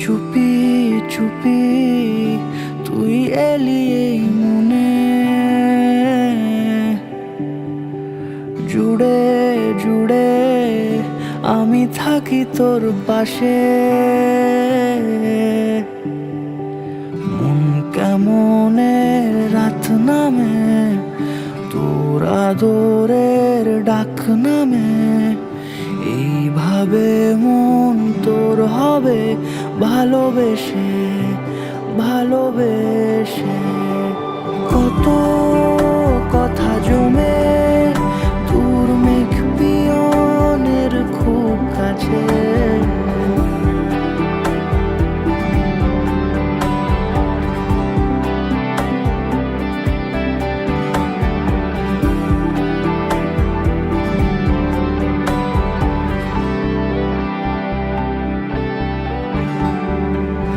চুপি চুপি তুই এলি এই মনে, জুড়ে জুড়ে আমি থাকি তোর পাশে। মন কেমনের রাত নামে, তোর আদরের ডাক নামে, এইভাবে মন তোর হবে ভালোবেসে ভালোবেসে। কত কথা জমে তোর মেঘ পিয়নের খুব কাছে।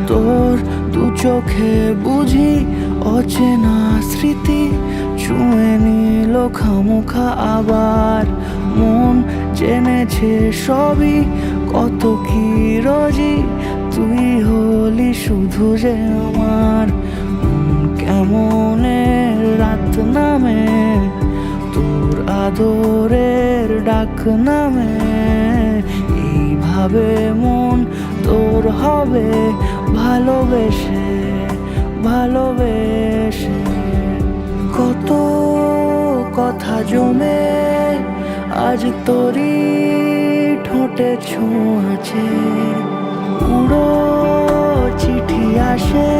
তোর দু চোখে বুঝি অচেনা স্মৃতি ছুঁয়ে নিল খামোখা, আবার মন জেনেছে সবই কত কি রোজি তুই হলি শুধু যে আমার। কেমনের রাত নামে, তোর আদরের ডাক নামে, এইভাবে মন তোর হবে ভালোবেসে ভালোবেসে। কত কথা জমে আজ তোরই ঠোঁটে ছোঁয়াছে, উড়ো চিঠি আসে